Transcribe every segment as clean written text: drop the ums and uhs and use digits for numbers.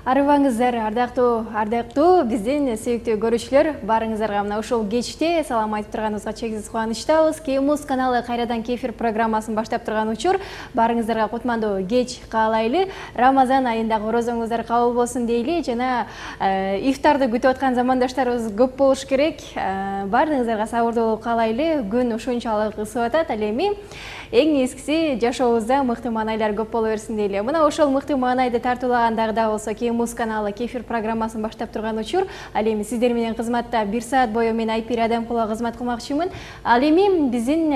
Арыбаңыздар, ардактуу биздин сүйүктүү көрүүчүлөр, баарыңыздарга мына ушул кечте салам айтып турганыбызга чексиз кубанычтабыз. Кемус каналы кайрадан кефир программасын баштап турган учур. Баарыңыздарга кутмандуу кеч каалайлы. Рамазан айындагы орозоңуздар кабыл болсун дейли. Жана ифтарды күтүп аткан замандаштарыбыз көп болуш керек. Баарыңыздарга сабырдуулук каалайлы. Күн ушунчалык ысып атат. Ал эми эң эскиси жашообузда мыкты маанайлар көп боло берсин дейли. Мына ошол мыкты маанайды тартуулаган дагы болсо Кемус каналы кефир программасын баштап турган учур. Ал эми сиздер менен кызматта 1 саат бою мен Айпир Адамкулова кызмат кылмакчымын. Ал эми биздин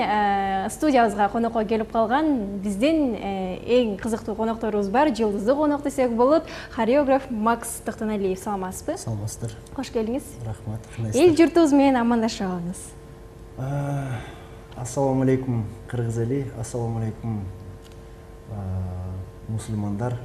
студиябызга конокко келип калган биздин эң кызыктуу конокторубуз бар. Жылдыздуу конок десек болот. Хореограф Макс Токтоналиев. Саламатсызбы? Саламатсыздар. Кош келдиңиз. Рахмат. Эл журтубуз менен амандашып алыңыз. Ассаламу алейкум кыргыз эли, ассаламу алейкум мусулмандар.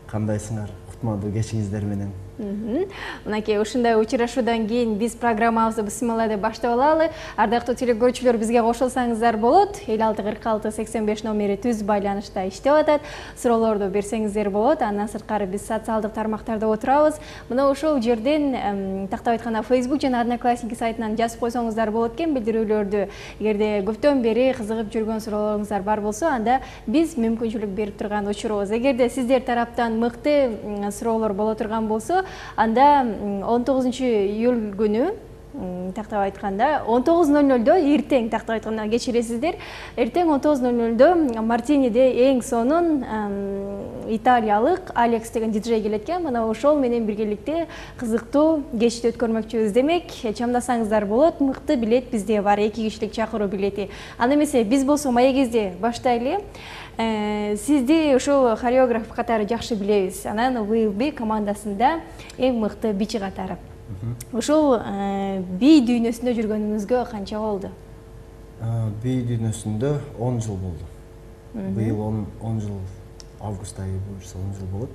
Кандайсыңар? Кутмандуу кечиңиздер менен. Мынакей ушундай учурашуудан кийин биз программабызды бисмилла деп баштап алалы. Ардактуу телекөрүүчүлөр, бизге кошулсаңыздар болот. 564685 номери түз байланышта иштеп атат. Суроолорду берсеңиздер болот. Андан сырткары биз социалдык тармактарда отурабыз. Мына ошол жерден тактап айтканда Facebook жана Одноклассники сайтынан жазып койсоңуздар болот экен билдирүүлөрдү. Эгерде көптөн бери кызыгып жүргөн суроолоруңуздар бар болсо, анда биз мүмкүнчүлүк берип турган учурубуз. Эгерде сиздер тараптан мыкты суроолор боло турган болсо, анда 19 июль күнү тактап айтканда 19:00 эртең тактап айтканда кечиресиздер. Эртең 19:00 Мартиниде эң сонун италиялык Алекс деген диджей келет экен. Мына ошол менен биргеликте кызыктуу кечти өткөрмөкчүбүз. Демек, чамдасаңыздар болот. Мыкты билет бизде бар, 2 кишилик чакыруу билети. Анда эмесе биз болсо маегизде баштайлы. Сизди ушул хореограф катары жакшы билебиз. Анан WLB командасында эң мыкты бичи катары. Ушул бий дүйнөсүндө жүргөнүңүзгө канча болду? Бий дүйнөсүндө 10 жыл болду. Быйыл 10 жыл, август айы буюрса 10 жыл болот.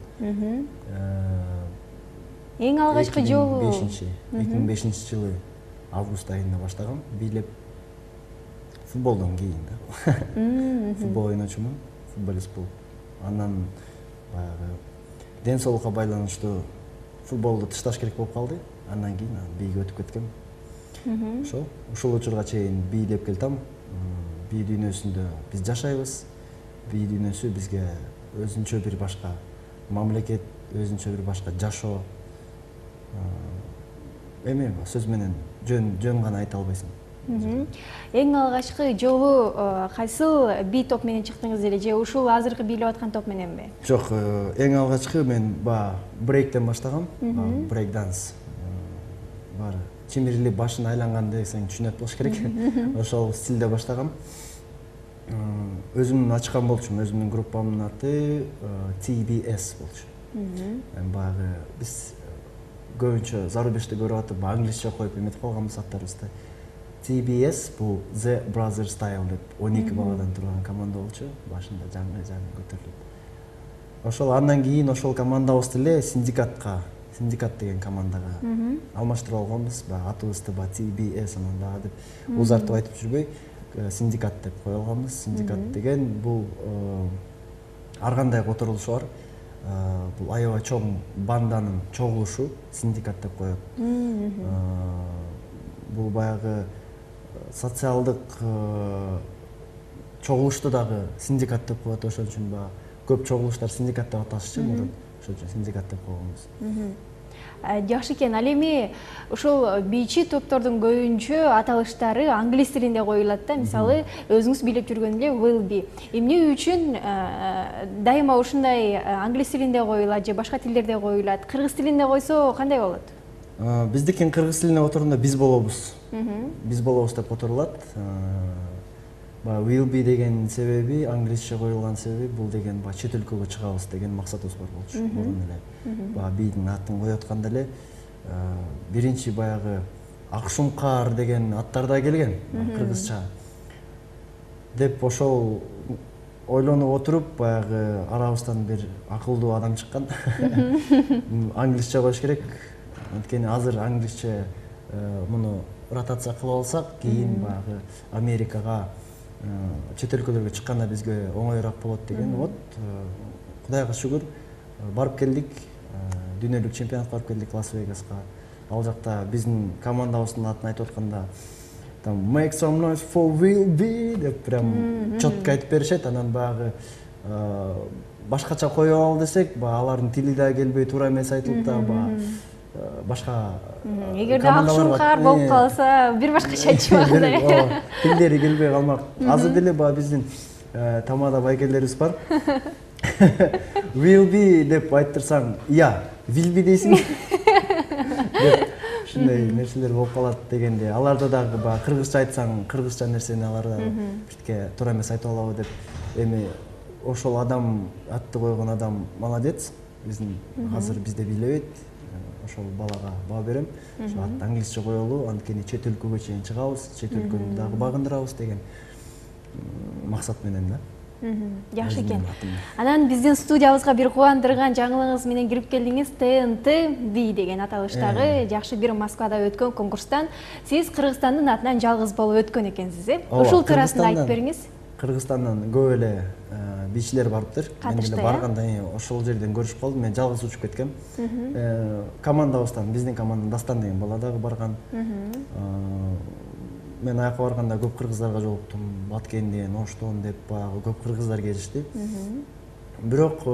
Эң алгачкы жолу 2005 жылы август айында баштагам. Бийлеп футболдон кийин да. Футбол ойночумун, футболист болуп. Андан баягы ден соолукка байланыштуу футболду ташташ керек болуп калды. Андан кийин бийге өтүп кеткем. Ушул учурга чейин бийлеп келдим. Бий дүйнөсүндө биз жашайбыз. Бий дүйнөсү бизге өзүнчө бир башка мамлекет, өзүнчө бир башка жашоо. Эми сөз менен жөн гана айта албайсың. Эң алгачкы жолу кайсыл бий топ менен чыктыңыз эле же ушул азыркы бийлеп аткан топ мененби? Жок, эң алгачкы мен брейктен баштагам. Брейк данс. Бар чимирилип башын айланган десең түшүнөт болуш керек. Ошол стилде баштагам. Өзүм ачкан болчумун, өзүмдүн группамдын аты TBS болчу. Баягы биз көбүнчө зарубежде көрүп атып, англисче коюп эметип калганбыз аттарыбызды. TBS бул The Brother Style деп 12 баладан турган команда болчу. Башында жаңы көтөрүлүп. Ошол андан кийин ошол командабызды эле Синдикат деген командага алмаштырып алганбыз. Атыбызды TBS анан дагы деп узартып айтып жүрбөй, Синдикат деп кое алганбыз. Синдикат деген бул ар кандай которулушу бар. Бул аябай чоң банданын чогулушу Синдикат деп коет. Бул баягы социалдык чогулушту дагы синдикат деп коет. Ошон үчүн көп чогулуштар синдикат деп аталышчу. Ошон үчүн синдикат деп койгонбуз. Жакшы экен. Ал эми ушул бийчи топтордун көбүнчө аталыштары англис тилинде коюлат да. Мисалы, өзүңүз бийлеп жүргөн эле WLB. Эмне үчүн дайыма ушундай англис тилинде коюлат же башка тилдерде коюлат? Кыргыз тилинде койсо кандай болот? Биздикин кыргыз тилине отурганда биз болобуз. Биз болобуз деп которулат. WLB деген себеби, англисче коюлган себеби бул деген чет өлкөгө чыгабыз деген максатыбыз бар болчу. Мурун эле бийдин атын коюп атканда эле биринчи баягы Акшумкар деген аттарда келген кыргызча. Деп ошол ойлонуп отуруп баягы арабыздан бир акылдуу адам чыккан. Англисче коюш керек. Анткени азыр англисче муну ротация кылып алсак, кийин баягы Америкага, чет өлкөлөргө чыкканда бизге оңоюраак болот деген. Вот, Кудайга шүгүр, барып келдик, дүйнөлүк чемпионатка барып келдик Лас-Вегаска. Ал жакта биздин командабыздын атын айтып атканда там make some noise for will be деп прям четко айтып беришет. Анан баягы башкача коюп ал десек, алардын тили да келбей туура эмес айтылып да, башка эгерде акшункар болуп калса бир башкача айтышмак. Тилдери келбей калмак. Азыр деле биздин тамада байкелерибиз бар. Will be деп айттырсаң, will be дейсиң. Ушундай нерселер болуп калат дегенде, аларда дагы кыргызча айтсаң, кыргызча нерсени алар да биртке туура эмес айтып алабы деп. Эми ошол адам, атты койгон адам молодец. Биздин азыр бизде бийлебейт. Ошол балага баа берем. Ошол атты англисче коелу, анткени чет өлкөгө чейин чыгабыз, чет өлкөнү дагы багындырабыз деген максат менен да. Жакшы экен. Анан биздин студиябызга бир кубандырган жаңылыгыңыз менен кирип келдиңиз. TNT деген аталыштагы жакшы бир Москвада өткөн конкурстан сиз Кыргызстандын атынан жалгыз болуп өткөн экенсиз, Ушул туурасында айтып бериңиз. Кыргызстандан көп эле бийчилер барыптыр. Мен деле барганда ошол жерден көрүшүп калдым. Мен жалгыз учуп кеткем. Командабыздан, биздин командадан Дастан деген бала дагы барган. Мен аяка барганда көп кыргыздарга жолуктум. Баткенден, Оштон деп баягы көп кыргыздар келишти. Бирок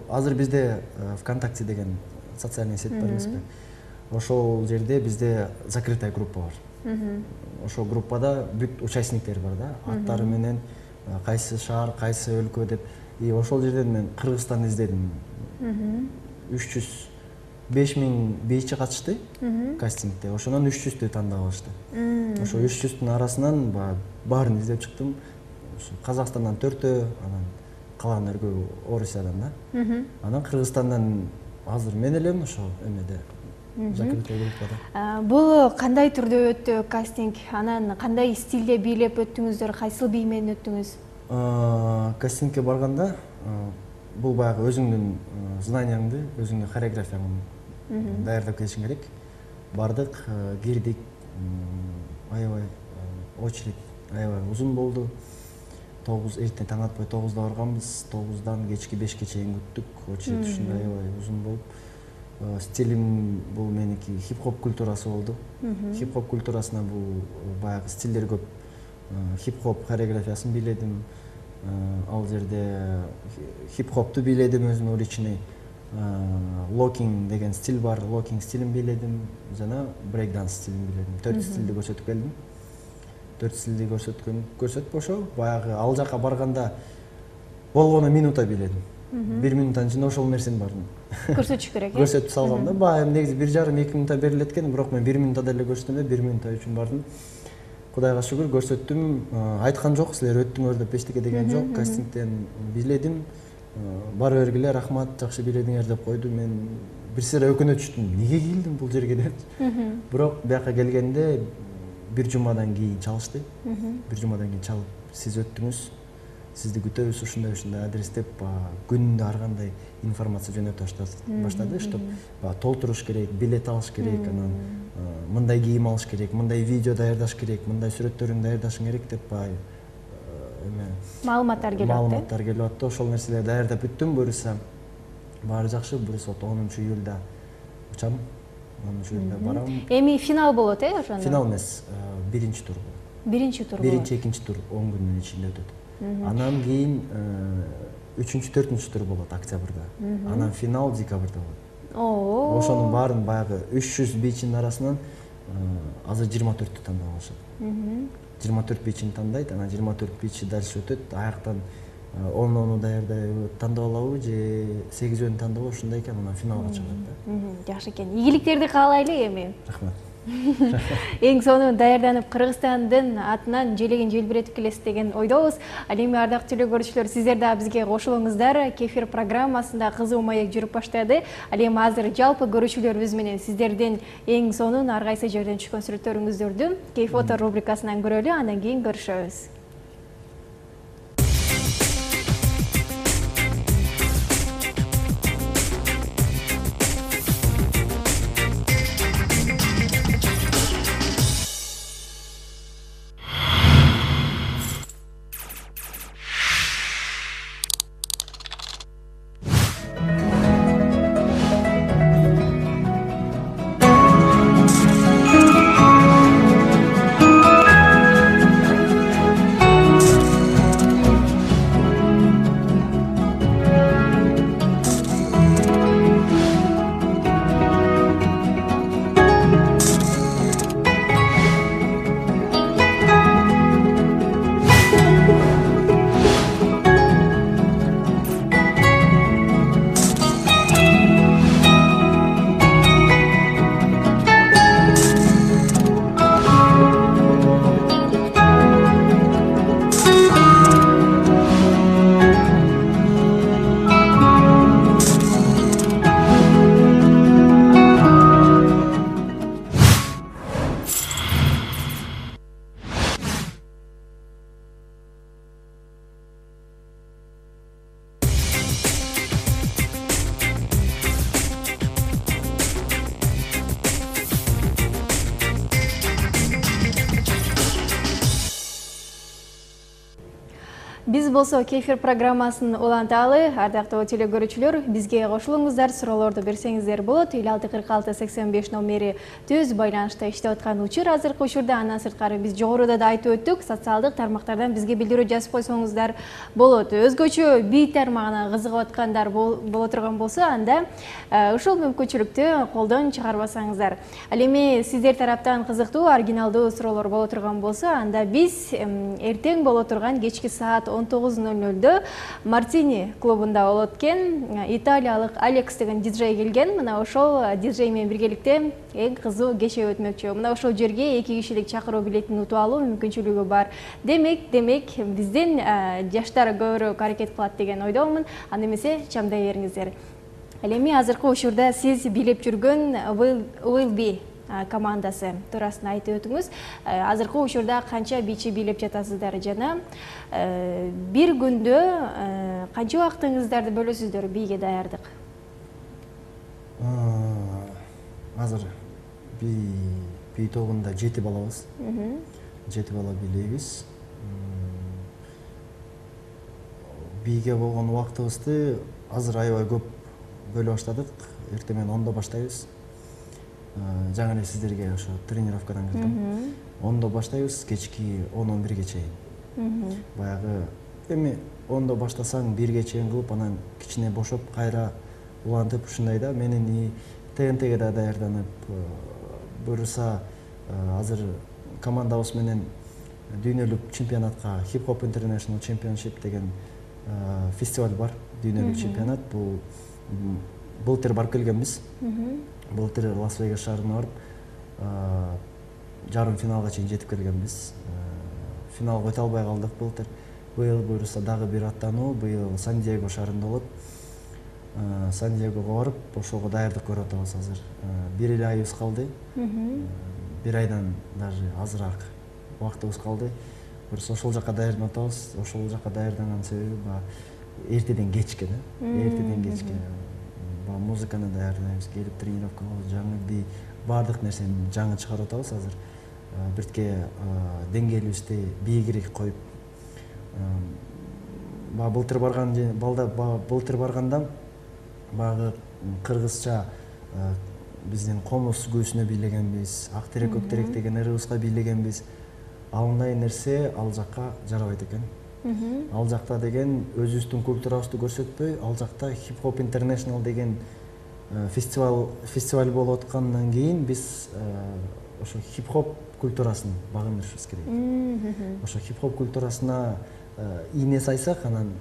азыр бизде ВКонтакте деген социальный сеть бар эмеспи? Ошол жерде бизде закрытая группа бар. Ошол группада бүт участниктер бар да, аттары менен кайсы шаар, кайсы өлкө деп. И ошол жерден мен Кыргызстанды издедим. 5000 бийчи катышты кастингде. Ошонун 300тү тандап алышты. Ошо 300түн арасынан баарын издеп чыктым. Казакстандан 4төө, анан калган өргө Орусиядан да. Анан Кыргызстандан азыр мен элем ошо эмеде закрытый группада. Бул кандай түрдө өттү кастинг? Анан кандай стилде бийлеп өттүңүздөр? Кайсыл бий менен өттүңүз? Кастингке барганда бул баягы өзүңдүн знанияңды, өзүңдүн хореографияңды даярдап келишиң керек. Бардык, кирдик. Аябай очередь аябай узун болду. 9 эртең таң атпай 9да барганбыз. 9дан кечки 5ке чейин күттүк. Очередь ушундай аябай узун болуп. Стилим бул меники хип-хоп культурасы болду. Хип-хоп культурасына бул баягы стилдер көп. Хип-хоп хореографиясын бийледим. Ал жерде хип-хопту бийледим өзүнүн личный. Локинг деген стиль бар, локинг стилин бийледим. Жана брейк-данс стилин бийледим. 4 стилди көрсөтүп келдим. 4 стилди көрсөтүп ошо баягы ал жака барганда болгону минута бийледим. 1 минуттан ичинде ошол нерсенин баарын көрсөтүш керек. Көрсөтүп салгам да. Баягы негизи 1,5-2 минутта берилет экен, бирок мен 1 минутта деле көрсөттүм да, 1 минута үчүн бардым. Кудайга шүгүр көрсөттүм. Айткан жок, силер өттүңөр деп эчтеке деген жок. Кастингден бийледим. Бара бергиле, рахмат, жакшы бийледиңер деп койду. Мен бир сыйра өкүнө түштүм. Неге келдим бул жерге деп. Бирок бияка келгенде бир жумадан кийин чалышты. Бир жумадан кийин чалып, сиз өттүңүз. Сизди күтөбүз ушундай адрес деп күнүндө ар кандай информация жөнөтө баштады, чтоб толтуруш керек, билет алыш керек, анан мындай кийим алыш керек, мындай видео даярдаш керек, мындай сүрөттөрүн даярдашың керек деп маалыматтар келип атты. Ошол нерселерди даярдап бүттүм. Буюрса баары жакшы. Буюрса 10-июлда учам. 10-июлда барам. Эми финал болот, ошондо? Финал эмес, биринчи тур болот. Биринчи тур болот. Биринчи, экинчи тур 10 күндүн ичинде өтөт. Анан кийин 3-4 тур болот октябрда. Анан финал декабрда болот. Ошонун баарын баягы 300 бийчинин арасынан азыр 24тү тандап алышат. 24 бийчини тандайт, анан 24 бийчи дальше өтөт. Аяктан 10 даярдай тандап алабы же 8 тандабы, ушундай экен, анан финалга чыгат да. Жакшы экен. Ийгиликтерди каалайлы эми. Рахмат. Эң сонун даярданып Кыргызстандын атынан желегин желбиретип келесиз деген ойдобуз. Ал эми ардактуу телекөрүүчүлөр, сиздер да бизге кошулуңуздар. Кефир программасында кызуу маек жүрүп баштады. Ал эми азыр жалпы көрүүчүлөрүбүз менен сиздердин эң сонун ар кайсы жерден түшкөн сүрөттөрүңүздөрдү Кей-фото рубрикасынан көрөлү, андан кийин көрүшөбүз. Биз болсо кефир программасын уланталы. Ардактуу телекөрүүчүлөр, бизге кошулуңуздар, суроолорду берсеңиздер болот. 564685 номери түз байланышта иштеп аткан учур. Азыркы учурда андан сырткары биз жогоруда да айтып өттүк, социалдык тармактардан бизге билдирүү жазып койсоңуздар болот. Өзгөчө бий тармагына кызыгып аткандар боло турган болсо, анда ушул мүмкүнчүлүктү колдон чыгарбасаңыздар. Ал эми сиздер тараптан кызыктуу, оригиналдуу суроолор боло турган болсо, анда биз эртең боло турган кечки саат 19:00 Мартини клубунда болот экен. Италиялык Алекс деген диджей келген. Мына ошол диджей менен биргеликте эң кызуу кече өтмөкчү. Мына ошол жерге 2 кишилик чакыруу билетин утуп алуу мүмкүнчүлүгү бар. Демек бизден жаштар көбүрөөк аракет кылат деген ойдомун. Анда эмесе чамдай бериңиздер. Ал эми азыркы учурда сиз билеп жүргөн Will Be командасы туурасында айтып өтүңүз. Азыркы учурда канча бийчи бийлеп жатасыздар жана бир күндө канча убактыңыздарды бөлөсүздөр бийге даярдык? Азыр бий тобунда 7 балабыз. 7 бала бийлейбиз. Бийге болгон убактыбызды азыр аябай көп бөлө баштадык. Эртең менен 10:00 баштайбыз. Жаңа эле сиздерге ошо тренировкадан келдим. 10:00 баштайбыз, кечки 10-11 чейин. Баягы эми 10:00 баштасаң 1 чейин кылып, анан кичине бошоп, кайра улантып ушундай да. Менин и ТНТге да даярданып, буюрса азыр командабыз менен дүйнөлүк чемпионатка Hip Hop International Championship деген фестиваль бар. Дүйнөлүк чемпионат. Бул былтыр барып келгенбиз. Былтыр Лас-Вегас шаарына барып, жарым финалга чейин жетип келгенбиз. Финалга өтө албай калдык былтыр. Быйыл буюрса дагы бир аттануу, быйыл Сан-Диего шаарында болот. Сан-Диегого барып, ошого даярдык көрүп атабыз азыр. 1 эле айыбыз калды. 1 айдан даже азыраак убактыбыз калды. Буюрса ошол жака даярданып атабыз. Ошол жака даярданган себеби эртеден кечке да. Эртеден кечке. Музыканы даярдайбыз, келип тренировка кылабыз, жаңы бий, баардык нерсени жаңы чыгарып атабыз азыр. Биртке деңгээлибизди бийигирээк коюп. Былтыр барганда багы кыргызча биздин комуз күүсүнө бийлегенбиз, ак терек көк терек деген ырыбызга бийлегенбиз. Алындай нерсе ал жакка жарабайт экен. Ал жакта деген өзүбүздүн культурабызды көрсөтпөй, ал жакта Hip Hop International деген фестиваль болуп аткандан кийин биз ошо хип-хоп культурасын багындырышыбыз керек. Ошо хип-хоп культурасына ийне сайсак, анан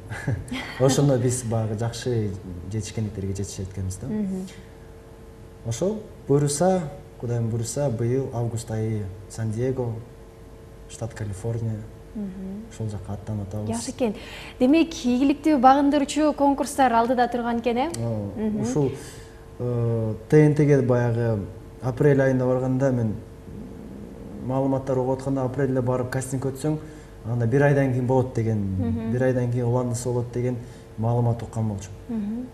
ошондо биз багы жакшы жетишкендиктерге жетишет экенбиз да. Ошол буюрса, Кудайым буюрса, быйыл август айы Сан-Диего, штат Калифорния. Ошол жака аттанып атабыз. Жакшы экен. Демек, ийгиликтүү багындыруучу конкурстар алдыда турган экен, э? Ушул ТНТге баягы апрель айында барганда мен маалыматтар угуп атканда, апрелде барып кастинг өтсөң, анда 1 айдан кийин болот деген, 1 айдан кийин уландысы болот деген маалымат уккан болчумун.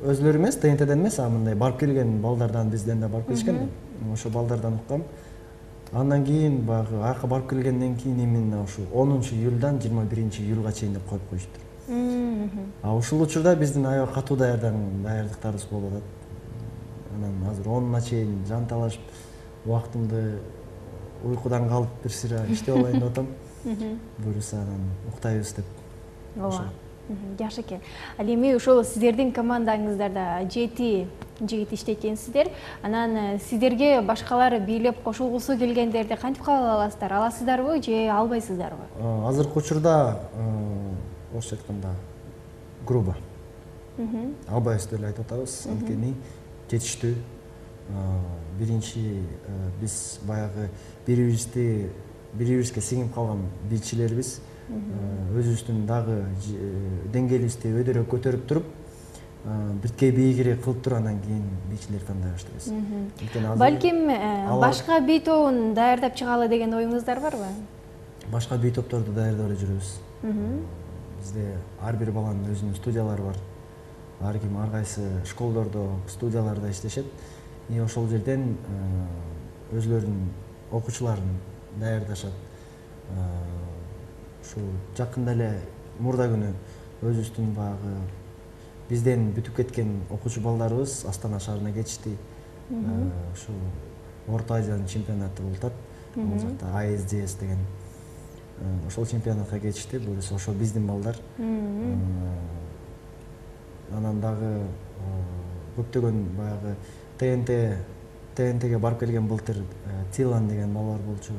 Өзлөрү эмес, ТНТден эмес, мындай барып келген балдардан, бизден да барып келишкен. Ошо балдардан уккам. Андан кийин баягы арка барып келгенден кийин именно ушу 10-июлдан 21-июлга чейин деп коюп коюштур. Ушул учурда биздин аябай катуу даярдыктарыбыз болуп атат. Анан азыр 10-на чейин жан талашып, убактымды уйкудан калып бир сыйра иштеп алайын деп атам. Буюрса анан уктайбыз деп. Ооба. Жакшы экен. Ал эми ошол сиздердин командаңыздарда 7 жигит иштейт экенсиздер. Анан сиздерге башкалар бийлеп кошулгусу келгендерди кантип кабыл аласыздар? Аласыздарбы же албайсыздарбы? Азыркы учурда орусча айтканда грубо албайбыз деп айтып атабыз. Анткени жетиштүү. Биринчи биз баягы бирибизге сиңип калган бийчилербиз. Өзүбүздүн дагы деңгээлибизди өйдөрөөк көтөрүп туруп, биртке бийигирээк кылып туруп, андан кийин бийчилер тандай баштайбыз. Балким башка бий тобун даярдап чыгалы деген оюңуздар барбы? Башка бий топторду даярдап эле жүрөбүз. Бизде ар бир баланын өзүнүн студиялары бар. Ар ким ар кайсы школдордо, студияларда иштешет. Ошол жерден өзлөрүнүн окуучуларын даярдашат. ушул жакында эле мурда күнү өзүбүздүн баягы бизден бүтүп кеткен окуучу балдарыбыз Астана шаарына кетишти. Ушул Орто Азиянын чемпионаты болуп атат. Ал жакта ASDS деген ошол чемпионатка кетишти. Буюрса ошо биздин балдар. Анан дагы көптөгөн баягы ТНТге барып келген былтыр Тилан деген балалар болчу.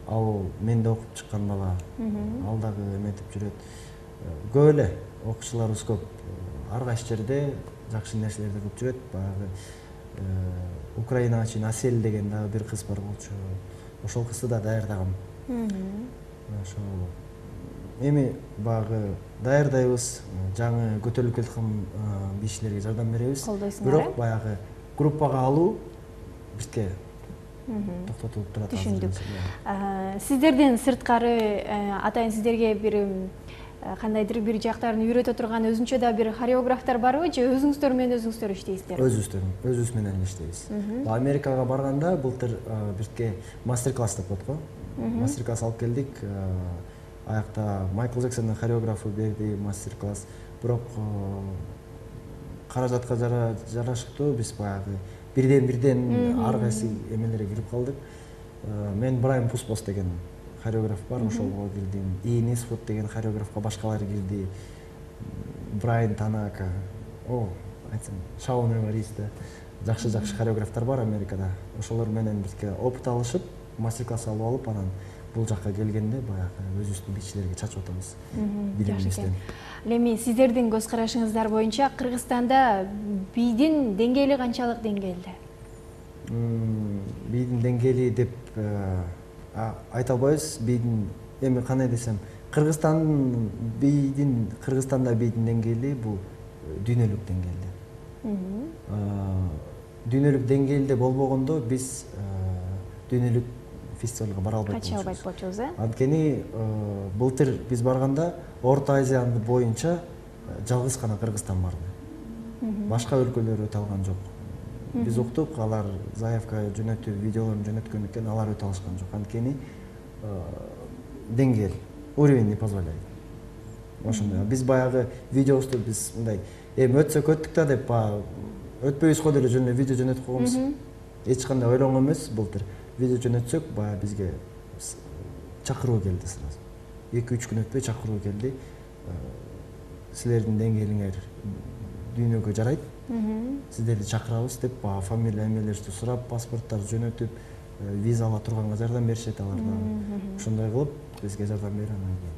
Ал менде окуп чыккан бала. Ал дагы эметип жүрөт. Көп эле окуучуларыбыз көп. Ар кайсы жерде жакшы нерселерди кылып жүрөт. Баягы Украиначы Асель деген дагы бир кыз бар болчу. Ошол кызды да даярдагам. Ошол эми баягы даярдайбыз, жаңы көтөрүлүп келаткан бишилерге жардам беребиз. Бирок баягы группага алуу бизге токтотулуп турат. Түшүндүк. Сиздерден сырткары атайын сиздерге бир кандайдыр бир жактарын үйрөтө турган өзүнчө да бир хореографтар барбы же өзүңүздөр менен өзүңүздөр иштейсиздер? Өзүбүз менен иштейбиз. Америкага барганда былтыр бизге мастер-класс деп коет го. Мастер-класс алып келдик. Аякта Майкл Джексондун хореографы берди мастер-класс. Бирок каражатка жарашыктуу биз баягы бирден ар кайсы эмелерге кирип калдык. Мен Брайан Пуспос деген хореограф бар, ошолго кирдим. Иэн Исвуд деген хореографка башкалар кирди. Брайан Танака. Айтсам, Шаун Эварис да жакшы хореографтар бар Америкада. Ошолор менен бизге опыт алышып, мастер-класс алып алып, анан бул жакка келгенде баягы өзүбүздүн бийчилерге чачып атабыз. Билимибизден. Эми сиздердин көз карашыңыздар боюнча Кыргызстанда бийдин деңгээли канчалык деңгээлде? Бийдин деңгээли деп айта албайбыз. Бийдин эми кандай десем, Кыргызстанда бийдин деңгээли бул дүйнөлүк деңгээлде. Дүйнөлүк деңгээлде болбогондо биз дүйнөлүк фестивалга бара албайт болчубуз. Анткени былтыр биз барганда Орто Азия боюнча жалгыз гана Кыргызстан барды. Башка өлкөлөр өтө алган жок. Биз уктук, алар заявка жөнөтүп, видеолорун жөнөткөн экен, алар өтө алышкан жок. Анткени деңгээл, уровень не позволяет. Ошондой. Биз баягы видеобузду биз мындай өтсөк өттүк да деп өтпөйбүз го деле жөн эле видео жөнөтүп койгонбуз. Эч кандай ойлонгон эмес былтыр. Видео жөнөтсөк, баягы бизге чакыруу келди сразу. 2-3 күн өтпөй чакыруу келди. Силердин деңгээлиңер дүйнөгө жарайт. Сиздерди чакырабыз деп фамилия эмелерди сурап, паспорттарды жөнөтүп, виза ала турганга жардам беришет алар да. Ошондой кылып бизге жардам берип анан кийин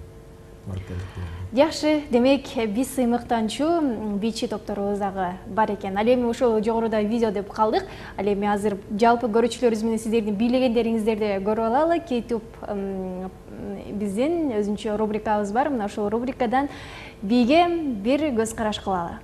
барып келдик. Жакшы, демек биз сыймыктанчу бийчи топторубуз дагы бар экен. Ал эми ошол жогоруда видео деп калдык. Ал эми азыр жалпы көрүүчүлөрүбүз менен сиздердин бийлегендериңиздерди көрүп алалы. Кетип биздин өзүнчө рубрикабыз бар. Мына ошол рубрикадан бийге бир көз караш кылалы.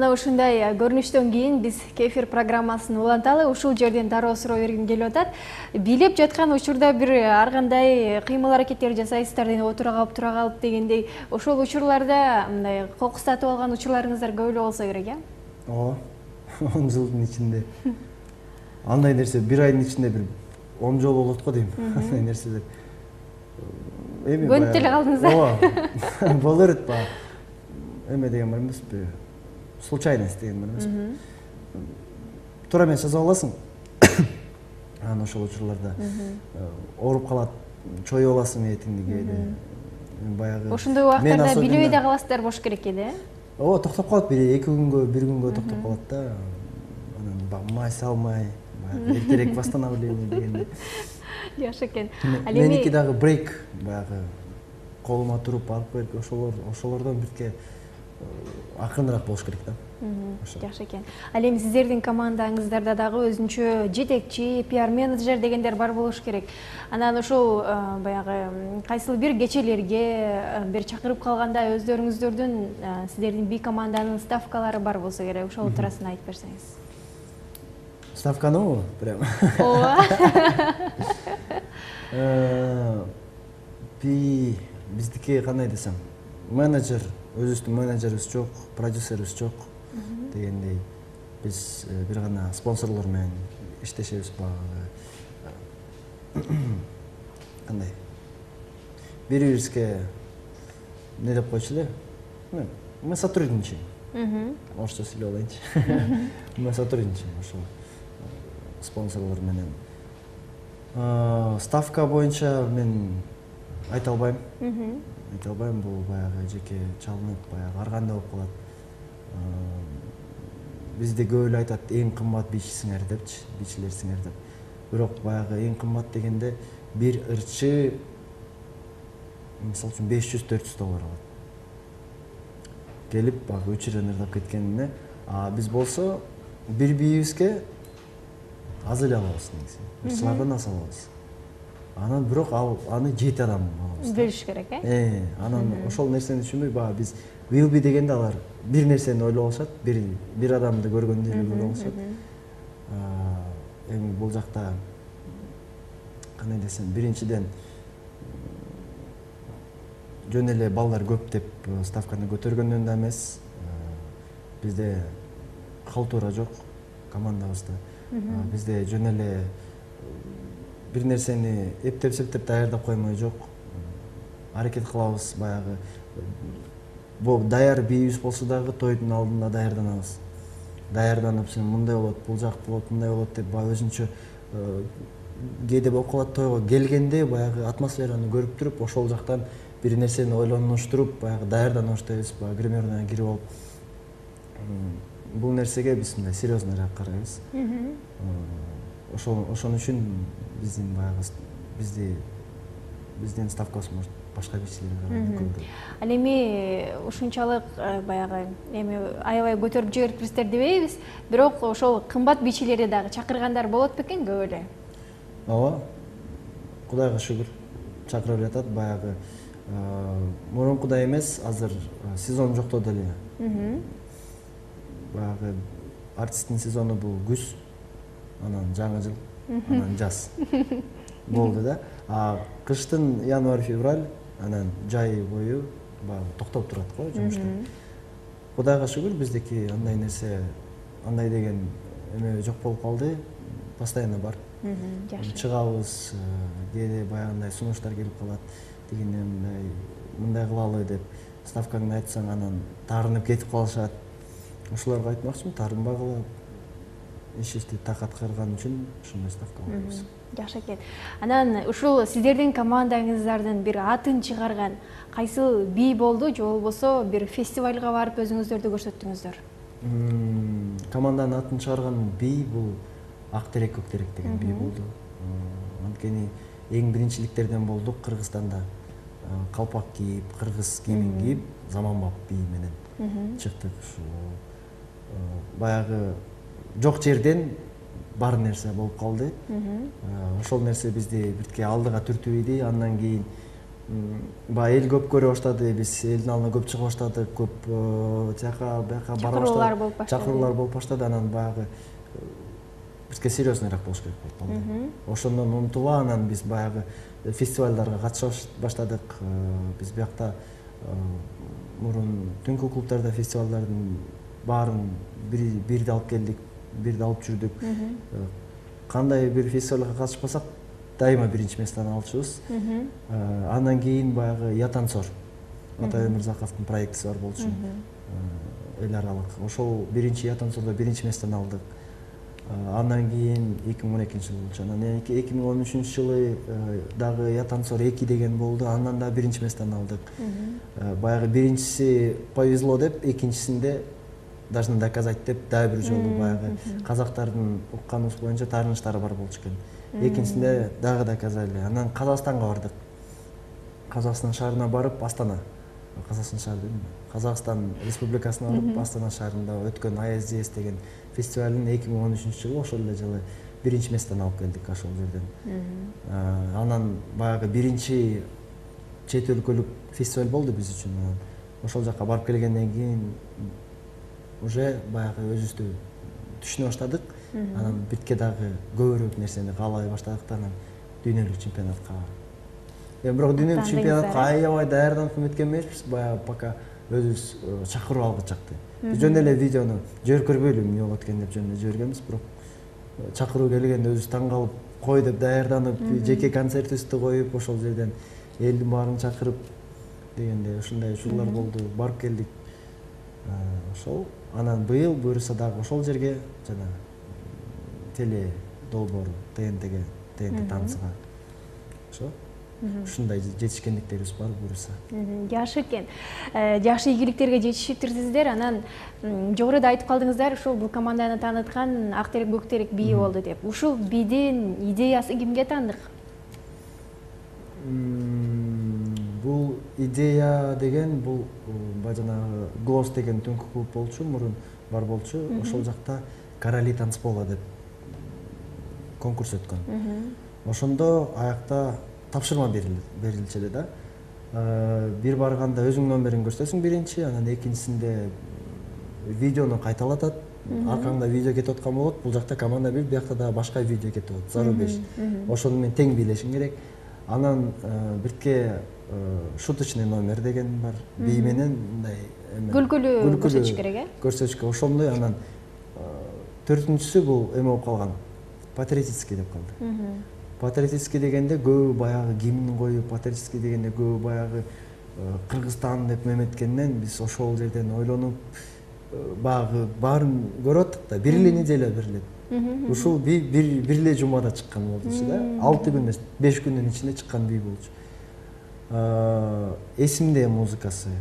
Мана ушундай көрүнүштөн кийин биз кефир программасын уланталы. Ушул жерден дароо суроо бергим келип атат. Билип жаткан учурда бир ар кандай кыймыл аракеттер жасайсыздар деген тура калып дегендей, ошол учурларда мындай кокус сатып алган учурларыңыздар көп эле болсо керек, э? Ооба. 10 жылдын ичинде. Андай нерсе бир айдын ичинде бир 10 жолу болот го дейм. Андай нерселер. Көнүп деле калдыңыз, ооба. Боло берет баягы. Эме деген бар эмеспи? Случайность деген бар эмеспи? Туура эмес жаза аласың. Анан ошол учурларда ооруп калат, чоюп аласың этиңди кээде. Баягы ошондой убактарда билбей да каласыздар болуш керек эди, э? Ооба, токтоп калат, бир 2 күнгө, 1 күнгө токтоп калат да. Анан май салмай, эртерээк восстановление дегенде. Жакшы экен. Меники дагы брейк, баягы колума туруп алып берип, ошолордон бирке акырыныраак болуш керек да. Жакшы экен. Ал эми сиздердин командаңыздарда дагы өзүнчө жетекчи, пиар менеджер дегендер бар болуш керек. Анан ошол баягы кайсыл бир кечелерге бир чакырып калганда өздөрүңүздөрдүн сиздердин би команданын ставкалары бар болсо керек. Ошол туурасында айтып берсеңиз. Ставканыбы? Прям. Ооба. Биздики кандай десем, менеджер, өзүбүздүн менеджерибиз жок, продюсерибиз жок дегендей. Биз бир гана спонсорлор менен иштешебиз баягы. Кандай? Бири-бирибизге не деп койчу эле? Мы сотрудничаем. Орусча сүйлөп алайынчы. Мы сотрудничаем ошол спонсорлор менен. Ставка боюнча мен айта албайм. Айта албайм, бул баягы жеке чалынып, баягы ар кандай болуп калат. Бизде көп эле айтат, эң кымбат бийчисиңер депчи, бийчилерсиңер деп. Бирок баягы эң кымбат дегенде бир ырчы мисалы үчүн $500-400 алат. Келип баягы өчүрөн ырдап кеткенине, биз болсо бир бийибизге аз эле алабыз негизи. Ырчылардан аз алабыз. Анан бирок аны 7 адам алабыз. Бөлүш керек, э? Анан ошол нерсени түшүнбөй, баягы биз will be дегенде алар бир нерсени ойлоп алышат, бир адамды көргөндө эле ойлоп алышат. Эми бул жакта кандай десем, биринчиден жөн эле балдар көп деп ставканы көтөргөндөн да эмес. Бизде халтура жок командабызда. Бизде жөн эле бир нерсени эптеп даярдап коймой жок. Аракет кылабыз баягы. Бул даяр бийибиз болсо дагы тойдун алдында даярданабыз. Даярданып, сен мындай болот, бул жак болот, мындай болот деп баягы өзүнчө кээде болуп калат, тойго келгенде баягы атмосфераны көрүп туруп, ошол жактан бир нерсени ойлонуштуруп, баягы даярданып баштайбыз, баягы гримерная кирип алып. Бул нерсеге биз мындай серьезныйраак карайбыз. Ошон үчүн биздин баягы биздин ставкабыз может башка бийчилерге караганда көбүрөөк. Ал эми ушунчалык баягы эми аябай көтөрүп жибериптирсиздер дебейбиз, бирок ошол кымбат бийчилерди дагы чакыргандар болот бекен көп эле? Ооба. Кудайга шүгүр чакырып жатат, баягы мурункудай эмес, азыр сезон жоктоду эле. Баягы артисттин сезону бул күз, анан жаңы жыл, анан жаз болду да. Кыштын январь-февраль, анан жай бою баягы токтоп турат го жумуштар. Кудайга шүгүр, биздики андай нерсе, андай деген эме жок болуп калды, постоянно бар. Жакшы. Чыгабыз, кээде баягындай сунуштар келип калат, дегенде мындай кылалы деп ставкаңды айтсаң, анан таарынып кетип калышат. Ошолорго айтмакчымын, таарынбагыла, ишти такат кырган үчүн ушундай ставка койбуз. Жакшы экен. Анан ушул сиздердин командаңыздардын бир атын чыгарган кайсыл бий болду, же болбосо бир фестивалга барып өзүңүздөрдү көрсөттүңүздөр? Команданын атын чыгарган бий бул Ак терек, көк терек деген бий болду. Анткени эң биринчиликтерден болдук Кыргызстанда. Калпак кийип, кыргыз кийимин кийип, заманбап бий менен чыктык. Баягы жок жерден бар нерсе болуп калды. Ошол нерсе бизди бирке алдыга түртүп ийди. Андан кийин баягы эл көп көрө баштады, биз элдин алдына көп чыга баштадык, көп тияка бияка бара баштадык, чакыруулар болуп баштады. Анан баягы бизге серьезныйраак болуш керек болуп калды. Ошондон умтула анан биз баягы фестивалдарга катыша баштадык. Биз биякта мурун түнкү клубдарда фестивалдардын баарын бирди алып келдик, бирди алып жүрдүк. Кандай бир фестивалга катышпасак дайыма биринчи местени алчубуз. Андан кийин баягы Ятансор, Атай Мырзаковдун проектиси бар болчу. Эл аралык. Ошол биринчи Ятансордо биринчи местени алдык. Андан кийин 2012 болчу. Анан 2013 жылы дагы Ятансор 2 деген болду. Андан да биринчи местени алдык. Баягы биринчиси повезло деп, экинчисинде должны доказать деп дагы бир жолу баягы казактардын укканыбыз боюнча таарынычтары бар болчу экен. Экинчисинде дагы доказали. Анан Казакстанга бардык. Казакстан шаарына барып, Астана, Казакстан Республикасына барып, Астана шаарында өткөн ASDS деген фестивалдын 2013 жылы ошол эле жылы биринчи местени алып келдик ошол жерден. Анан баягы биринчи чет өлкөлүк фестиваль болду биз үчүн. Ошол жака барып келгенден кийин уже баягы өзүбүздү түшүнө баштадык. Анан битке дагы көбүрөөк нерсени каалай баштадык да анан дүйнөлүк чемпионатка. Бирок дүйнөлүк чемпионатка аябай даярданып эметкен эмеспиз, баягы пока өзүбүз чакыруу алгычакты. Жөн эле видеону жибербөйлү эмне болот экен деп жөн эле жибергенбиз, бирок чакыруу келгенде өзүбүз таң калып, кой деп даярданып, жеке концертибизди коюп, ошол жерден элдин баарын чакырып дегенде ушундай учурлар болду. Барып келдик. Ошол анан быйыл буюрса дагы ошол жерге жана теле долбоор ТНТ таанысыга ошо ушундай жетишкендиктерибиз бар буюрса. Жакшы экен. Жакшы ийгиликтерге жетишиптирсиздер. Анан жогоруда айтып калдыңыздар, ушул бул команданы тааныткан Актерек Көктерек бии болду деп. Ушул бийдин идеясы кимге таандык? Бул идея деген бул жанагы Глос деген түнкү клуб болчу, мурун бар болчу. Ошол жакта Короли танцпола деп конкурс өткөн. Ошондо аякта тапшырма берилчү эле да. Бир барганда өзүң номерин көрсөтөсүң биринчи, анан экинчисинде видеону кайталатат. Аркаңда видео кетип аткан болот. Бул жакта команда бир, биякта дагы башка видео кетип атат. Зару 5. Ошону менен тең бийлешиң керек. Анан бирке шуточный номер деген бар. Бий менен мындай күлкүлүү көрсөтүш керек, э? Көрсөтүшкө ошондой. Анан төртүнчүсү бул эме болуп калган. Патриотический деп калды. Патриотический дегенде көбү баягы гимн коюп, патриотический дегенде көбү баягы Кыргызстан деп меметкенден биз ошол жерден ойлонуп баягы баарын көрүп аттык да. Бир эле неделя берилет. Ушул бир эле жумада чыккан болчу да. 6 күн эмес, 5 күндүн ичинде чыккан бий болчу. Эсимде музыкасын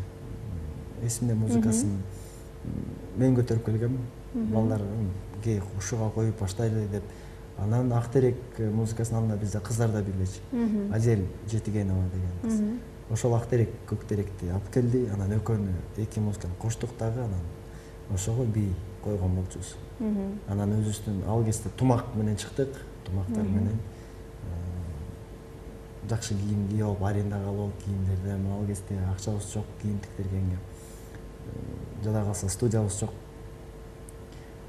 мен көтөрүп келгем. Балдар ушуга коюп баштайлы деп. Анан Актерек музыкасынын алдында бизде кыздар да бийлечи. Азел Жетигенова деген кыз. Ошол Актерек Көктеректи алып келди. Анан экөөнү эки музыканы коштук дагы, анан ошого бий койгон болчубуз. Анан өзүбүздүн ал кезде тумак менен чыктык. Тумактар менен жакшы кийим кийип алып, арендага алып кийимдерди. Ал кезде акчабыз жок, кийим тиктиргенге. Жада калса студиябыз жок.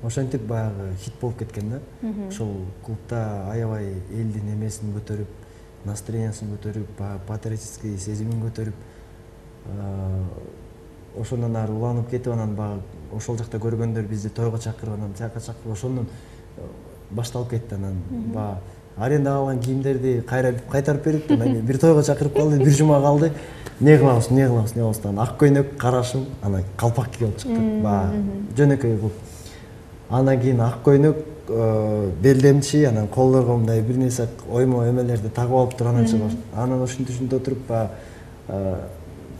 Ошентип баягы хит болуп кеткен да. Ошол клубда аябай элдин эмесин көтөрүп, настроениясын көтөрүп, патриотический сезимин көтөрүп, ошондон ары уланып кетип, анан баягы ошол жакта көргөндөр бизди тойго чакырып, анан тияка чакырып, ошондон башталып кетти. Анан баягы арендага алган кийимдерди кайтарып берип, анан бир тойго чакырып калды, бир жума калды. Не кылабыз? Анан ак көйнөк, карашым, анан калпак кийип алып чыктык. Баягы жөнөкөй клуб. Андан кийин ак көйнөк, белдемчи, анан колдорго мындай бир нерсе оймо эмелерди тагып алып туруп анан чыгып. Анан ошентип отуруп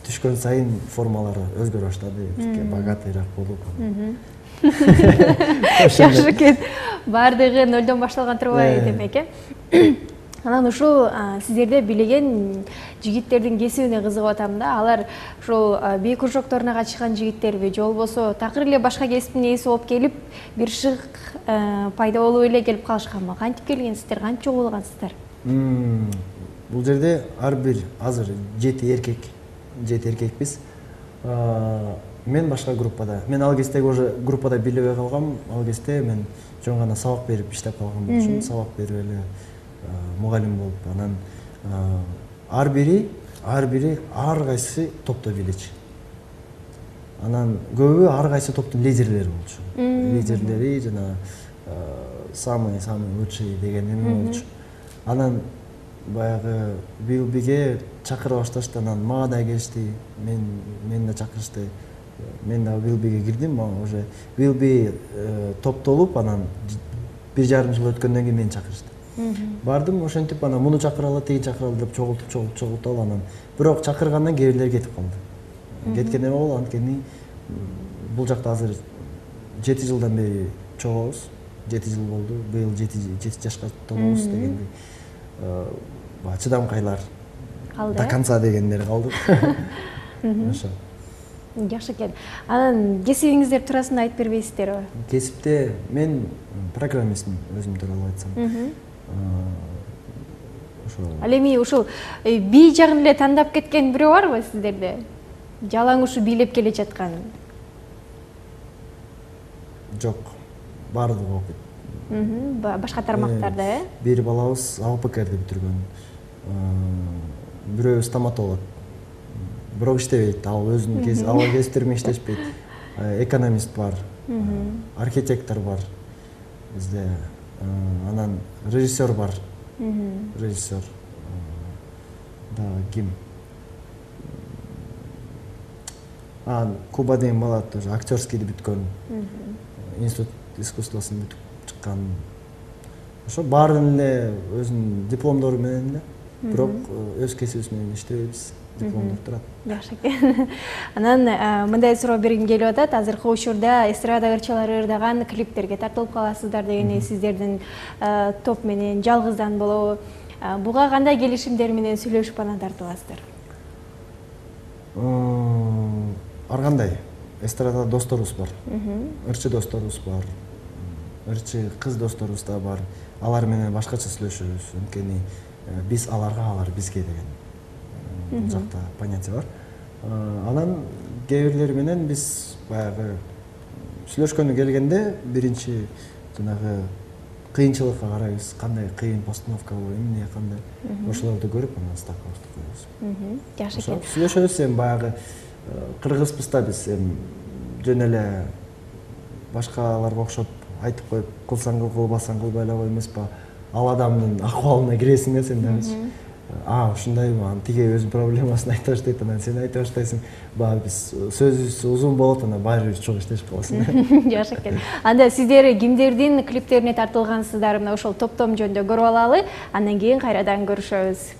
түшкөн сайын формалары өзгөрө баштады. Бизге богатыйраак болуп. Жакшы экен. Бардыгы нөлдөн башталган турбайбы демек, э? Анан ушул сиздерде билеген жигиттердин кесибине кызыгып атам да. Алар ушул бий кружокторуна катышкан жигиттерби, же болбосо такыр эле башка кесиптин ээси болуп келип, бир шык пайда болуп эле келип калышканбы? Кантип келгенсиздер, канча чогулгансыздар? Бул жерде ар бир азыр 7 эркекпиз. Мен башка группада. Мен ал кездеги уже группада билебей калгам. Ал кезде мен жөн гана сабак берип иштеп калган болчумун. Сабак берип эле мугалим болуп, анан ар бири ар кайсы топто билечи. Анан көбү ар кайсы топтун лидерлери болчу. Лидерлери жана самый лучший деген эме болчу. Анан баягы Билбиге чакыра башташты, анан мага да келишти, мен да чакырышты. Мен да Билбиге кирдим, уже Билби топтолуп, анан 1,5 жыл өткөндөн кийин мени чакырышты. Бардым, ошентип анан муну чакыралы, тиги чакыралы деп чогултуп анан бирок чакыргандан кээ бирлер кетип калды. Кеткен эме болду, анткени бул жакта азыр 7 жылдан бери чогобуз. 7 жыл болду. Быйыл 7 жашка толобуз дегендей. Чыдамкайлар калды. До конца дегендер калды. Ошо. Жакшы экен. Анан кесибиңиздер туурасында айтып бербейсиздерби? Кесипте мен программистмин, өзүм тууралуу айтсам. Ал эми ушул бий жагын эле тандап кеткен бирөө барбы сиздерде? Жалаң ушу бийлеп келе жаткан? Жок. Баардыгы окуйт. Башка тармактарда, э? Бир балабыз АПКРди бүтүргөн. Бирөө стоматолог. Бирок иштебейт. Ал өзүнүн ала кесиптери менен иштешпейт. Экономист бар. Архитектор бар. Бизде анан режиссер бар. Режиссер. Да, ким? Куба деген бала тоже актерскийди бүткөн. Институт искусствосын бүтүп чыккан. Ошо баарын эле өзүнүн дипломдору менен эле, бирок өз кесибибиз менен иштебейбиз. Дипломдор турат. Жакшы экен. Анан мындай суроо бергим келип атат. Азыркы учурда эстрада ырчалары ырдаган клиптерге тартылып каласыздар дегендей, сиздердин топ менен жалгыздан болобу? Буга кандай келишимдер менен сүйлөшүп анан тартыласыздар? Ар кандай эстрада досторубуз бар. Ырчы досторубуз бар. Ырчы кыз досторубуз да бар. Алар менен башкача сүйлөшөбүз. Анткени биз аларга, алар бизге деген бул жакта понятие бар. Анан кээ бирлери менен биз баягы сүйлөшкөнү келгенде биринчи жанагы кыйынчылыкка карайбыз. Кандай кыйын постановка болот, эмне кандай. Ошолорду көрүп анан ставкабызды коебуз. Жакшы экен. Сүйлөшөбүз, эми баягы кыргызбыз да биз, эми жөн эле башкаларга окшоп айтып коюп, кылсаң кыл, кылбасаң кылбай эле кой эмеспи. Ал адамдын акыбалына киресиң да сен дагычы. Ушундайбы, анан тиги өзүнүн проблемасын айта баштайт, анан сен айта баштайсың. Баягы биз сөзүбүз узун болот, анан баары бир чогуу иштешип каласың. Жакшы экен. Анда сиздер кимдердин клиптерине тартылгансыздар, мына ошол топтом жөнүндө көрүп алалы, андан кийин кайрадан көрүшөбүз.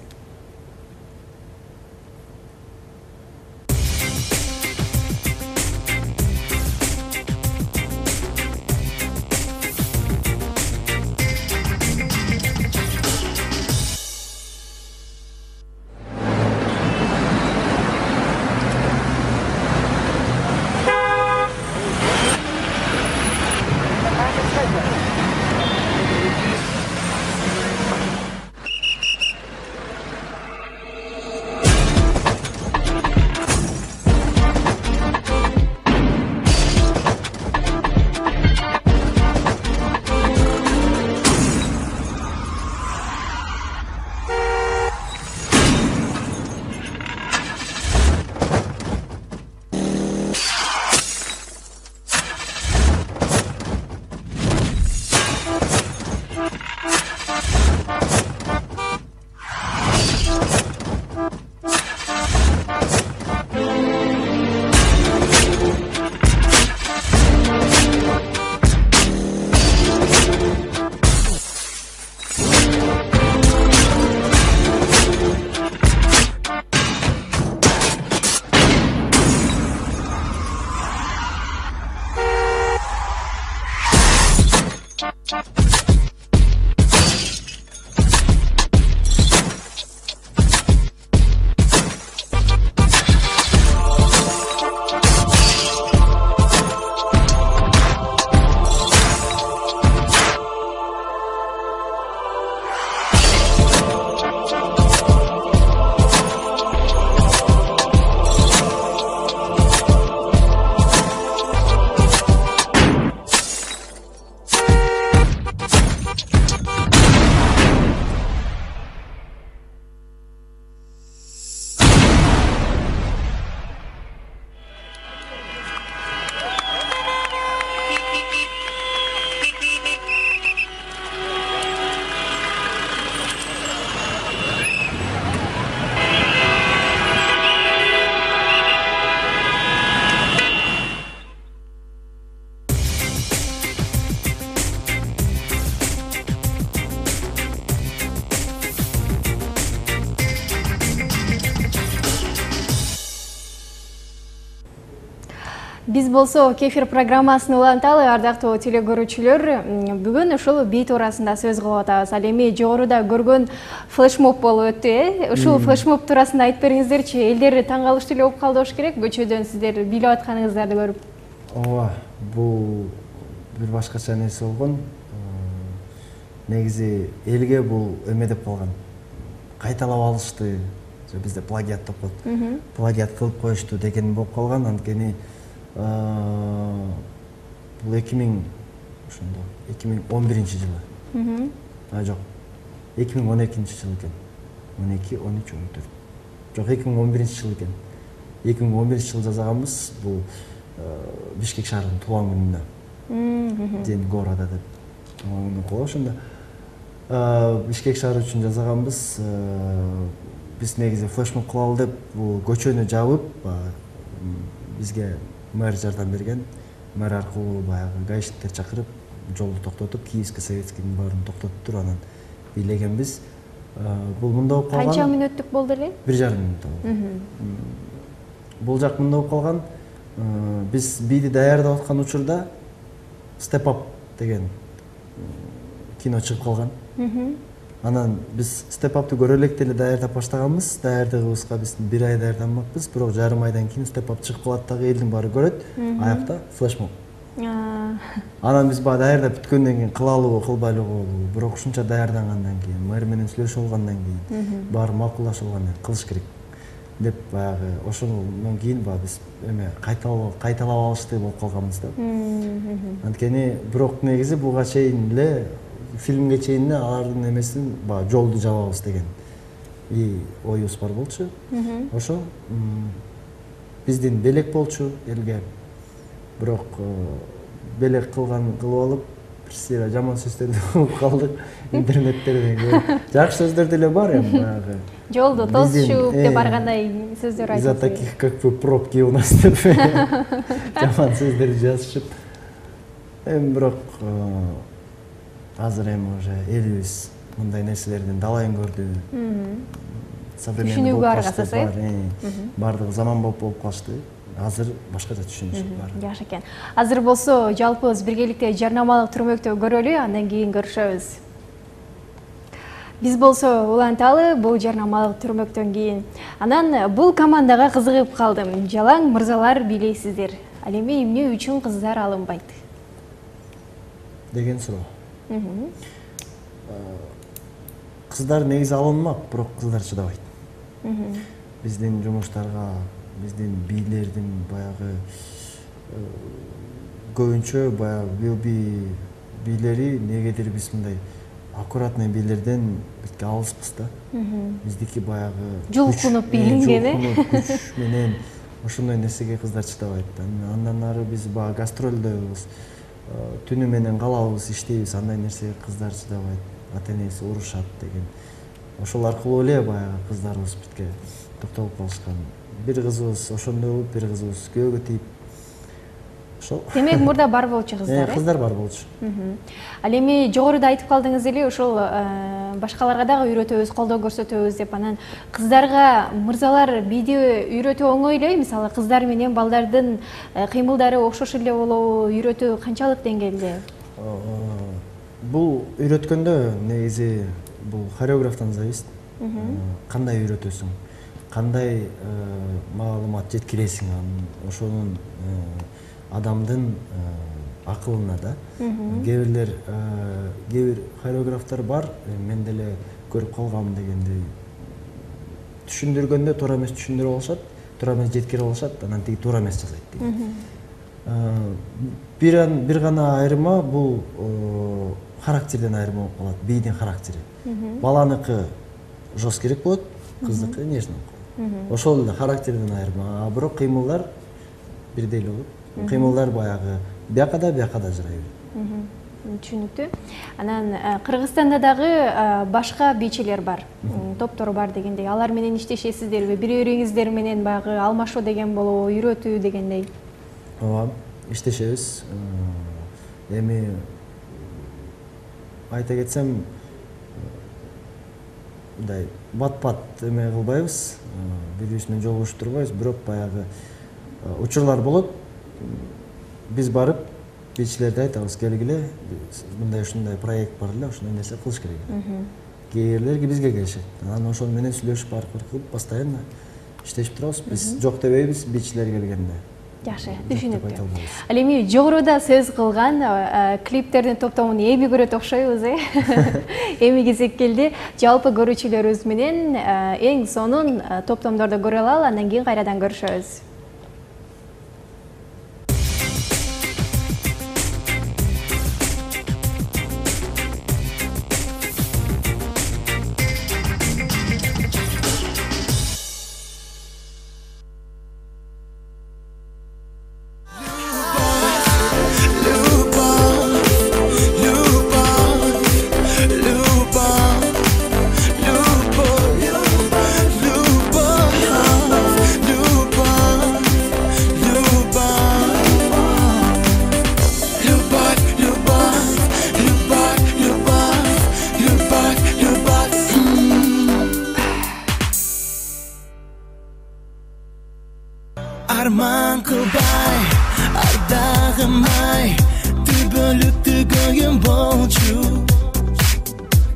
Биз болсо кефир программасын уланталы, ардактуу телекөрүүчүлөр. Бүгүн ушул бий туурасында сөз кылып атабыз. Ал эми жогоруда көргөн флешмоб болуп өттү. Ушул флешмоб туурасында айтып бериңиздерчи. Элдер таң калыштуу эле болуп калды болуш керек, көчөдөн сиздер билип атканыңыздарды көрүп. Ооба, бул бир башкача нерсе болгон. Негизи элге бул эме деп калган. Кайталап алышты. Бизде плагиат деп коет. Плагиат кылып коюшту деген болуп калган. Анткени бул 2011 жылы. Жок. 2012 жыл экен. 12, 13, 14. Жок, 2011 жыл экен. 2011 жыл жасаганбыз. Бул Бишкек шаарынын туулган күнүнө. Ден горада деп туулган күнү коебуз. Ошондо Бишкек шаары үчүн жасаганбыз. Биз негизи флешмоб кылалы деп бул көчөнү жабып, бизге мэр жардам берген. Мэр аркылуу баягы гаишниктер чакырып, жолду токтотуп, Киевский Советскийдин баарын токтотуп туруп анан бийлегенбиз. Бул мында болуп калган. Канча мүнөттүк болду эле? 1,5 мүнөт болду. Бул жак мында болуп калган. Биз бийди даярдап аткан учурда Step Up деген кино чыгып калган. Анан биз Step Up'ты көрө электе эле даярдап баштаганбыз. Даярдыгыбызга биз 1 ай даярданмакпыз, бирок жарым айдан кийин Step Up чыгып калат дагы, элдин баары көрөт. Аякта флешмоб. Анан биз баа даярдап бүткөндөн кийин кылалыбы, кылбайлыбы, бирок ушунча даярдангандан кийин, мэр менен сүйлөшүп алгандан кийин, баары макулдашып алгандан кийин кылыш керек деп баягы ошондон кийин биз эме кайталап алышты болуп калганбыз да. Анткени бирок негизи буга чейин эле фильмге чейин алардын эмесин жолду жабабыз деген оюбуз бар болчу. Ошо биздин белек болчу элге. Бирок белек кылып алып, бир сыйра жаман сөздөрдү угуп калдык интернеттерден. Жакшы сөздөр деле бар эми баягы. Жолду тосчуп деп баргандай сөздөр айтып. Из-за таких как вы пробки у нас деп жаман сөздөр жазышып. Эми бирок азыр эми уже элибиз мындай нерселердин далайын көрдү. Современный болуп калышты. Бардыгы заманбап болуп калышты. Азыр башкача түшүнүш бар. Жакшы экен. Азыр болсо жалпыбыз биргеликте жарнамалык түрмөктө көрөлү, андан кийин көрүшөбүз. Биз болсо уланталы бул жарнамалык түрмөктөн кийин. Анан бул командага кызыгып калдым. Жалаң мырзалар бийлейсиздер. Ал эми эмне үчүн кыздар алынбайт? Деген суроо. Кыздар негизи алынмак, бирок кыздар чыдабайт. Биздин жумуштарга, биздин бийлердин баягы көбүнчө баягы бийлери негедир биз мындай аккуратный бийлерден битке алыспыз да. Биздики баягы жулкунуп бийлинген, күч менен ошондой нерсеге кыздар чыдабайт. Андан ары биз баягы гастролдойбуз. Түнү менен калабыз, иштейбиз, андай нерсеге кыздар чыдабайт. Ата-энеси урушат деген. Ошол аркылуу эле баягы кыздарыбыз битке токтолуп калышкан. Бир кызыбыз ошондой болуп, бир кызыбыз күйөөгө тийип. Ошол. Демек мурда бар болчу кыздар, кыздар бар болчу. Ал эми жогоруда айтып калдыңыз эле, ошол башкаларга дагы үйрөтөбүз, колдоо көрсөтөбүз деп. Анан кыздарга мырзалар бийди үйрөтүү оңой эле, мисалы кыздар менен балдардын кыймылдары окшош эле болобу, үйрөтүү канчалык деңгээлде? Бул үйрөткөндө негизи бул хореографтан зависит. Кандай үйрөтөсүң, кандай маалымат жеткиресиң, ошонун адамдын акылына да. Кээ бир хореографтар бар, мен деле көрүп калгам дегендей. Түшүндүргөндө туура эмес түшүндүрүп алышат, туура эмес жеткирип алышат, анан тиги туура эмес жасайт. Бир гана айырма бул характерден айырма болуп калат, бийдин характери. Баланыкы жесткирээк болот, кыздыкы нежный болот. Ошол эле характерден айырма, бирок кыймылдар бирдей эле болот. Кыймылдар баягы бияка да жарай берет. Түшүнүктүү. Анан Кыргызстанда дагы башка бийчилер бар, топтор бар дегендей. Алар менен иштешесиздерби? Бири-бириңиздер менен баягы алмашуу деген болобу, үйрөтүү дегендей? Ооба, иштешебиз. Эми айта кетсем, мындай бат-бат эме кылбайбыз, бири-бирибиз менен жолугушуп турбайбыз, бирок баягы учурлар болот. Біз барып, бейчілерді айтамыз келгіле, мындай ушундай проект бар эле, ушундай нерсе кылыш керек. Кейерлерге бизге келишет. Анан ошол менен сүйлөшүп аркылуу кылып постоянно иштешип турабыз. Биз жок дебейбиз бейчилер келгенде. Жакшы, түшүнүктүү. Ал эми жогоруда сөз кылган клиптердин топтомун эми көрөт окшойбуз, эми кезек келди. Жалпы көрүүчүлөрүбүз менен эң сонун топтомдорду көрө алалы, андан кийин кайрадан көрүшөбүз. Arman kılbay, ardağım ay, tübölüp tügöyüm bolçu.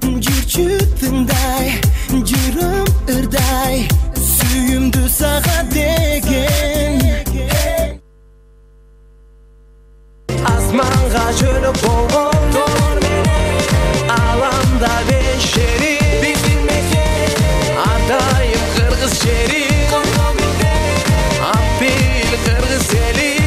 Jürçütünday, jürüm ırday, süyümdü sağa degen. Asmanga jönüp bolğon tor menen, alamda beşeri, bizim meken, ardayım kırgız şeri. Kırgız eli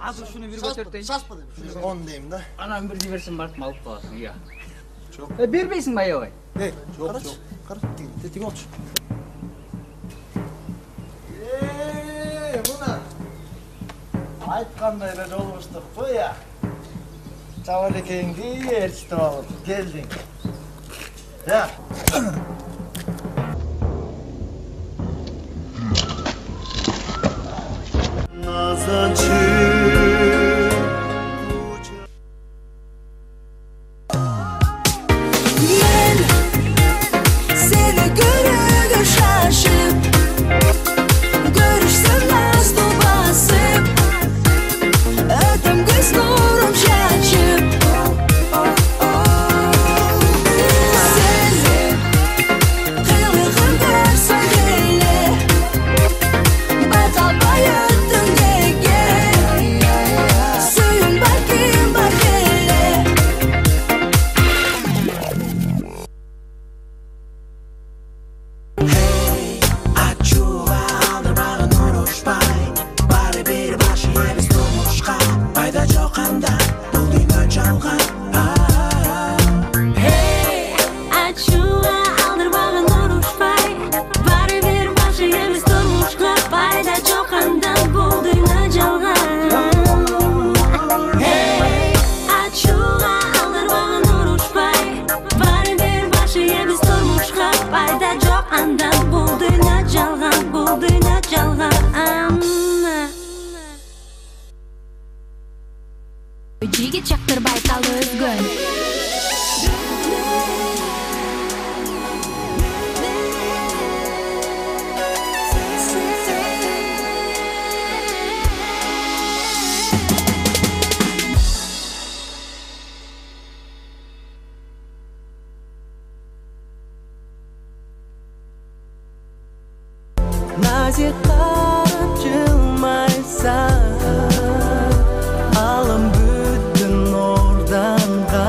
Azı şunu bir götürteyim. Şaşma demiş. 10 diyeyim de. Anam bir diversin barıtma alıp kalasın ya. Çok. Bermeysin mi ayavay? Çok. Karaç. Tetik olç. Buna. Aytkanday ele olmuştuk bu ya. Çavalekengi erçti alıp geldin. Ya. Batal bayıttın dege бізге қарап жылмайсаң, алым бүттін орданға.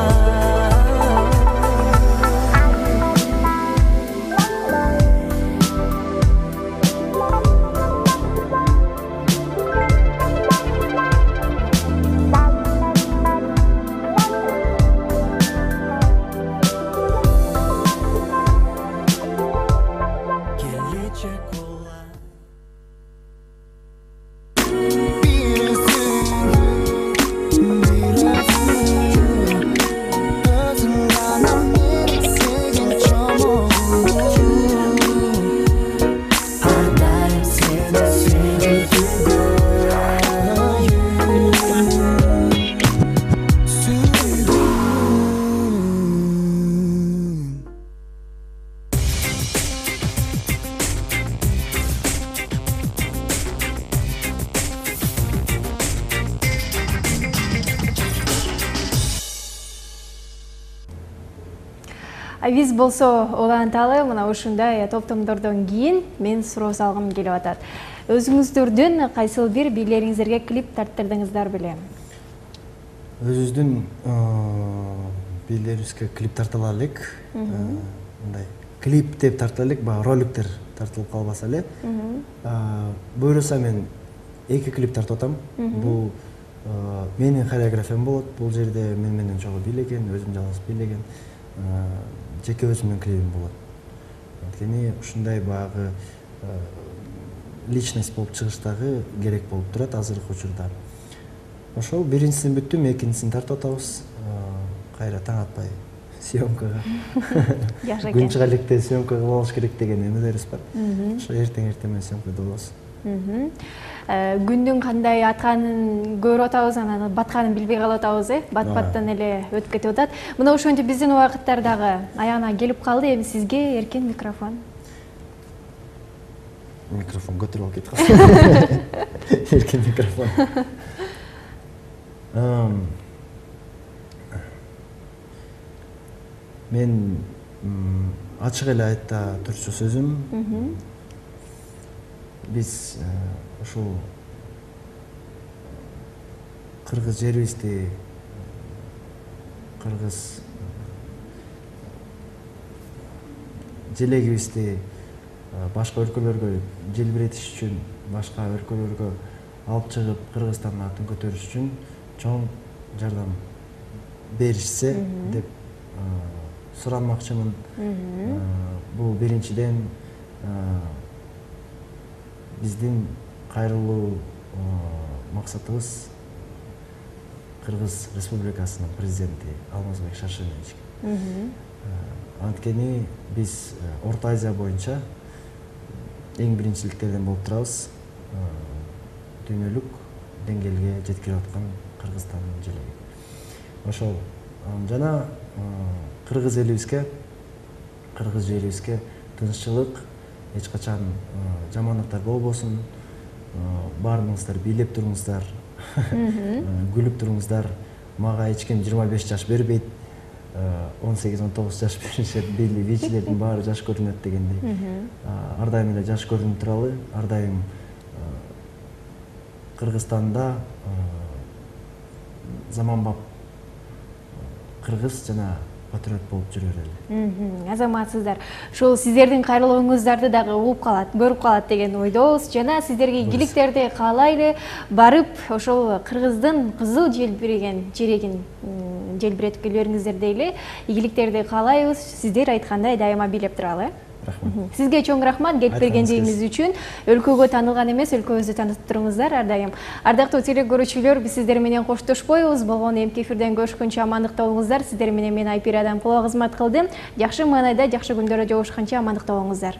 Биз болсо уланталы мына ушундай топтомдордон кийин мен суроо салгым келип атат. Өзүңүздөрдүн кайсыл бир бийлериңиздерге клип тарттырдыңыздар беле? Өзүбүздүн бийлерибизге клип тартыла элек. Мындай клип деп тартыла элек, баягы роликтер тартылып калбаса эле. Буюрса мен 2 клип тартып атам. Бул менин хореографиям болот. Бул жерде мен менен чогуу бийлеген, өзүм жалгыз бийлеген жеке өзүмдүн клипим болот. Анткени ушундай баягы личность болуп чыгыштагы керек болуп турат азыркы учурда. Ошол биринчисин бүттүм, экинчисин тартып атабыз. Кайра таң атпай съемкага. Жакшы экен. Күн чыга электе съемка кылып алыш керек деген эмелерибиз бар. Ошо эртең менен съемкада болобуз. Күндүн кандай атканын көрүп атабыз, анан батканын билбей калып атабыз, бат-баттан эле өтүп кетип атат. Мына ошентип биздин убакыттар дагы аягына келип калды. Эми сизге эркен микрофон. Микрофон көтөрүп алып кетип калды. Эркен микрофон. Мен ачык эле айта турчу сөзүм. Биз ушул кыргыз жерибизди, кыргыз желегибизди башка өлкөлөргө желбиретиш үчүн, башка өлкөлөргө алып чыгып Кыргызстандын атын көтөрүш үчүн чоң жардам беришсе деп суранмакчымын. Бул биринчиден биздин кайрылуу максатыбыз Кыргыз Республикасынын президенти Алмазбек Шаршенович. Анткени биз Орто Азия боюнча эң биринчиликтерден болуп турабыз. Дүйнөлүк деңгээлге жеткирип аткан Кыргызстандын желеги. Ошол жана кыргыз элибизге, кыргыз жерибизге тынччылык, эч качан жамандыктар болбосун. Баарыңыздар бийлеп туруңуздар, күлүп туруңуздар. Мага эч ким 25 жаш бербейт. 18-19 жаш беришет, бийчилердин баары жаш көрүнөт дегендей. Ар дайым эле жаш көрүнүп туралы, ар дайым Кыргызстанда заманбап кыргыз жана патриот болуп жүрө берели. Азаматсыздар. Ошол сиздердин кайрылууңуздарды дагы угуп калат, көрүп калат деген ойдобуз. Жана сиздерге ийгиликтерди каалайлы, барып ошол кыргыздын кызыл желбиреген жерегин желбиретип келбериңиздер дейли. Ийгиликтерди каалайбыз. Сиздер айткандай дайыма бийлеп туралы. Сизге чоң рахмат келип бергендигиңиз үчүн. Өлкөгө таанылган эмес, өлкөбүздү таанытып туруңуздар ар дайым. Ардактуу телекөрүүчүлөр, биз сиздер менен коштошпойбуз. Болгону эмки эфирден көрүшкөнчө амандыкта болуңуздар. Сиздер менен мен Айпира Адамкулова кызмат кылдым. Жакшы маанайда, жакшы күндөрдө жолугушканча амандыкта болуңуздар.